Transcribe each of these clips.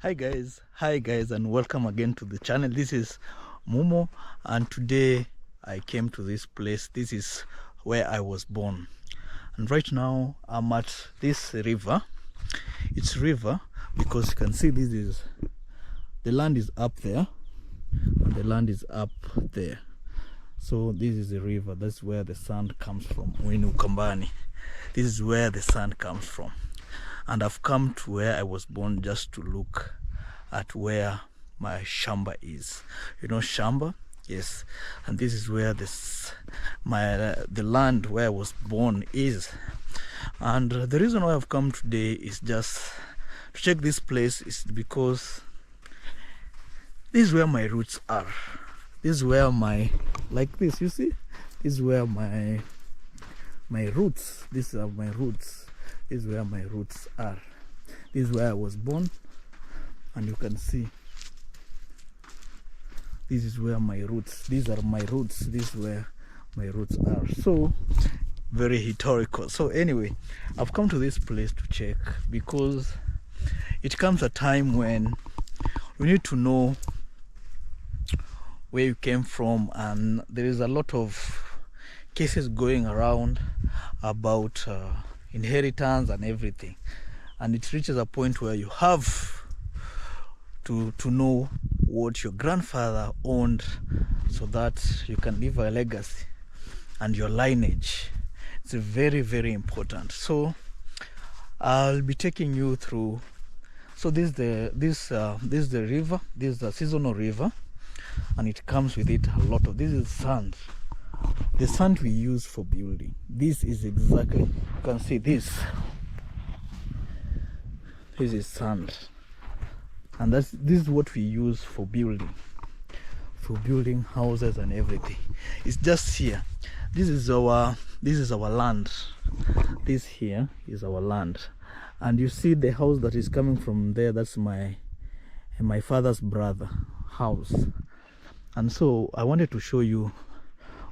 Hi guys, and welcome again to the channel. This is Mumo, and today I came to this place. This is where I was born, and right now I'm at this river. It's river because you can see this is the land is up there and the land is up there. So this is the river. That's where the sand comes from. In Ukambani, this is where the sand comes from. And I've come to where I was born just to look at where my shamba is. You know shamba? Yes. And this is where the land where I was born is. And the reason why I've come today is just to check this place is because this is where my roots are. This is where like this, you see? This is where my roots, these are my roots. This is where my roots are. This is where I was born, and you can see this is where my roots, these are my roots, this is where my roots are. So very historical. So anyway, I've come to this place to check because it comes a time when you need to know where you came from, and there is a lot of cases going around about inheritance and everything, and it reaches a point where you have to know what your grandfather owned so that you can leave a legacy and your lineage. It's very, very important. So I'll be taking you through. So this is the river. This is the seasonal river, and it comes with it a lot of, this is sand. The sand we use for building. This is exactly, you can see this is sand, and this is what we use for building houses and everything. It's just here. This is our land. This here is our land, and you see the house that is coming from there, that's my father's brother house. And so I wanted to show you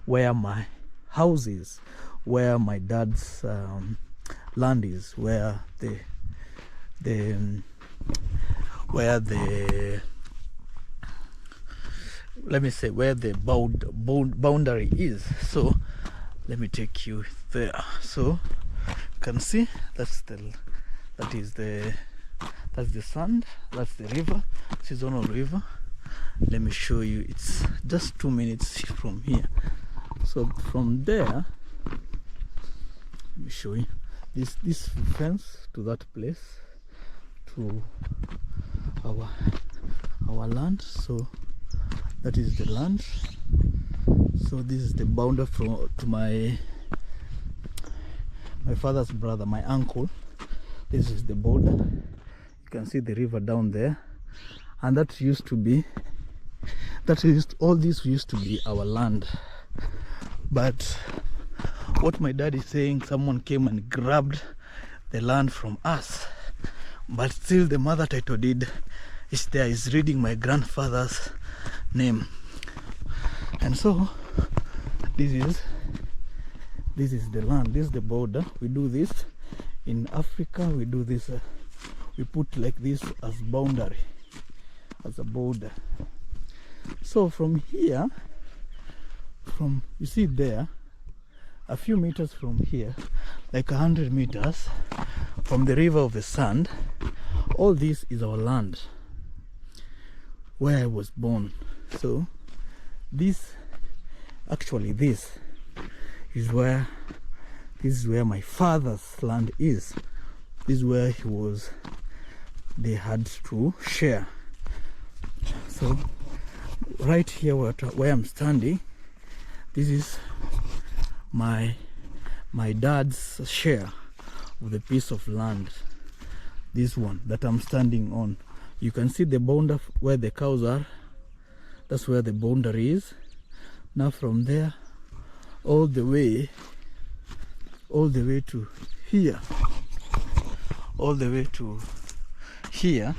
where my house is, where my dad's land is, where the let me say where the boundary is. So let me take you there. So you can see that's the sand, that's the river, seasonal river. Let me show you. It's just 2 minutes from here. So from there, let me show you this fence to that place, to our land. So that is the land. So this is the boundary to my father's brother, my uncle. This is the border. You can see the river down there, and that used to be, all this used to be our land. But what my dad is saying, someone came and grabbed the land from us, but still the mother title deed is there, is reading my grandfather's name. And so this is the land, this is the border. We do this in Africa, we do this, we put like this as boundary, as a border. So from here, you see there, a few meters from here, like 100 meters from the river of the sand, all this is our land where I was born. So this is where my father's land is. This is where they had to share. So right here where I'm standing, this is my dad's share of the piece of land. This one that I'm standing on, you can see the boundary where the cows are. That's where the boundary is. Now from there all the way to here,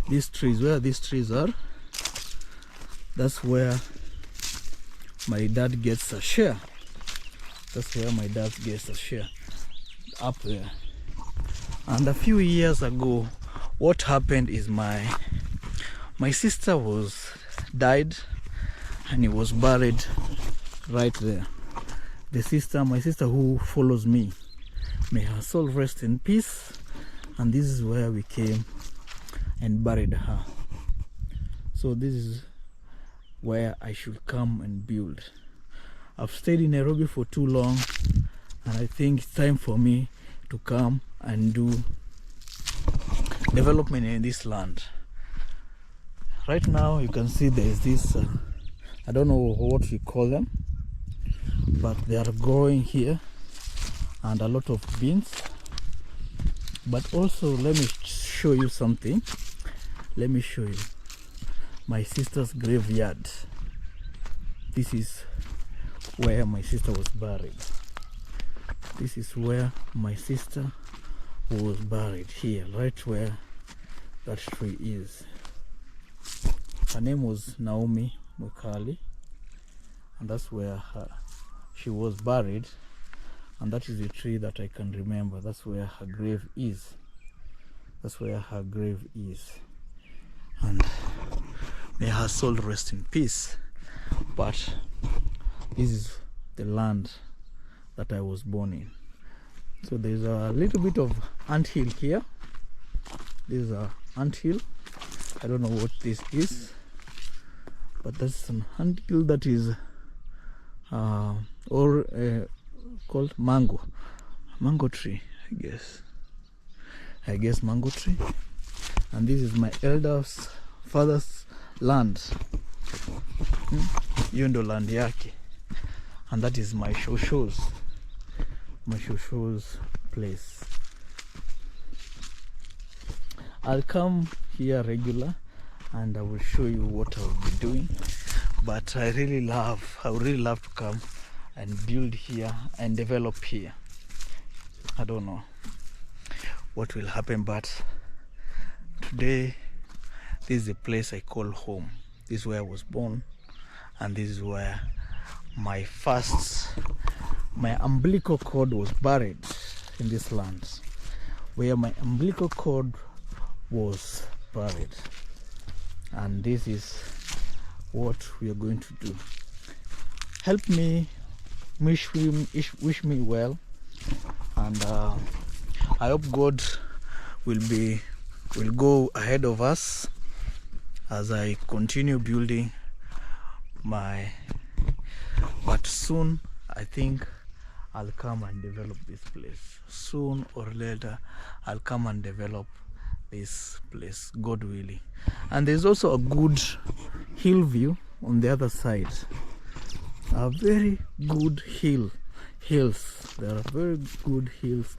these trees, where these trees are, that's where my dad gets a share. That's where my dad gets a share, up there. And a few years ago, what happened is my sister was died and he was buried right there. My sister who follows me, may her soul rest in peace. And this is where we came and buried her. So this is where I should come and build. I've stayed in Nairobi for too long, and I think it's time for me to come and do development in this land. Right now you can see there's this I don't know what we call them, but they are growing here, and a lot of beans. But also, let me show you something. Let me show you my sister's graveyard. This is where my sister was buried. This is where my sister was buried, here, right where that tree is. Her name was Naomi Mukali, and that's where she was buried, and that is the tree that I can remember. That's where her grave is. That's where her grave is. And may her soul rest in peace. But this is the land that I was born in. So there's a little bit of anthill here. This is an anthill. I don't know what this is, but that's an anthill that is called mango tree, I guess mango tree. And this is my elder's father's land, hiyo ndo land yake. And that is my shosho's place. I'll come here regular and I will show you what I'll be doing. But I would really love to come and build here and develop here. I don't know what will happen, but today this is a place I call home. This is where I was born, and this is where my umbilical cord was buried, in this land, where my umbilical cord was buried. And this is what we are going to do. Help me, wish me well, and I hope God will go ahead of us as I continue building but soon I think I'll come and develop this place. Soon or later I'll come and develop this place, God willing. And there's also a good hill view on the other side. A very good hills. There are very good hills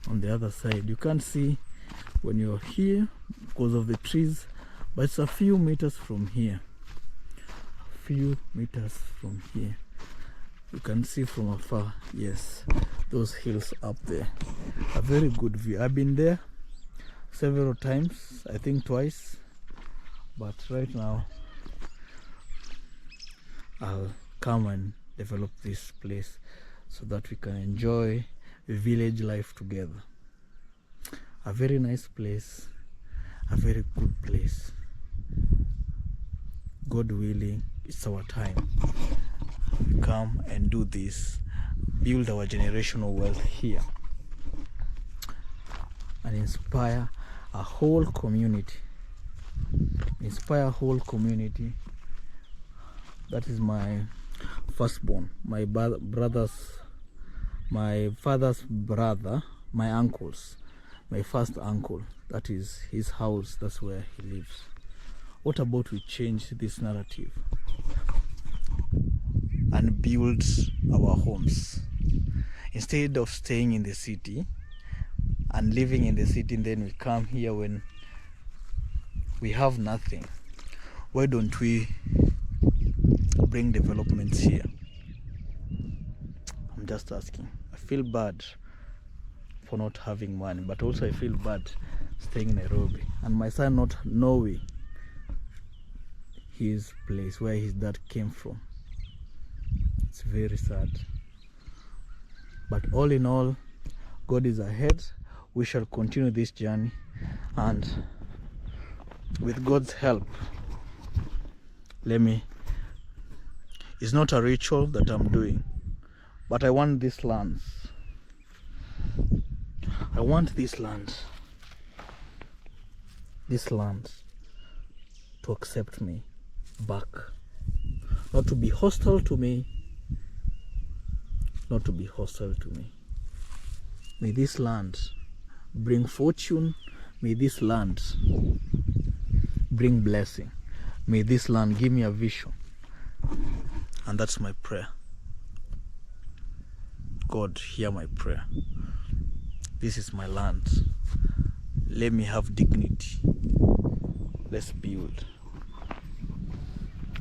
on the other side. You can't see when you're here because of the trees, but it's a few meters from here. You can see from afar, yes, those hills up there. A very good view. I've been there several times, I think twice, but right now I'll come and develop this place so that we can enjoy village life together. A very nice place, a very good place. God willing, it's our time. We come and do this, build our generational wealth here, and inspire a whole community. That is my firstborn, my father's brother, my uncles, my first uncle. That is his house, that's where he lives. What about we change this narrative and build our homes? Instead of staying in the city and living in the city, and then we come here when we have nothing. Why don't we bring developments here? I'm just asking. I feel bad for not having money, but also I feel bad staying in Nairobi and my son not knowing his place, where his dad came from. It's very sad, but all in all, God is ahead. We shall continue this journey, and with God's help, it's not a ritual that I'm doing, but I want these lands. I want these lands to accept me back, not to be hostile to me, May these lands bring fortune. May these lands bring blessing. May this land give me a vision. And that's my prayer. God, hear my prayer. This is my land. Let me have dignity. Let's build.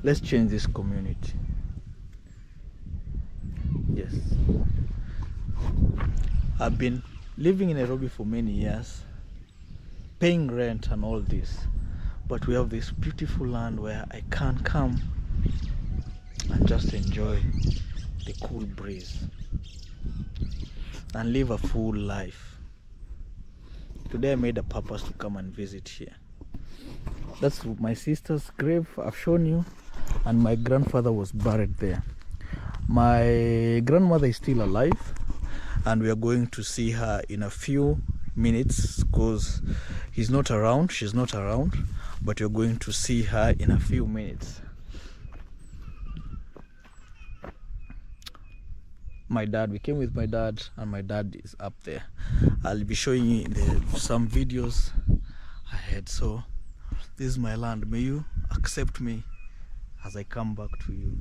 Let's change this community. Yes. I've been living in Nairobi for many years, paying rent and all this, but we have this beautiful land where I can come and just enjoy the cool breeze and live a full life. Today I made a purpose to come and visit here. That's my sister's grave I've shown you, and my grandfather was buried there. My grandmother is still alive, and we are going to see her in a few minutes because she's not around, but you're going to see her in a few minutes. My dad, we came with my dad, and my dad is up there. I'll be showing you some videos ahead. So this is my land. May you accept me as I come back to you.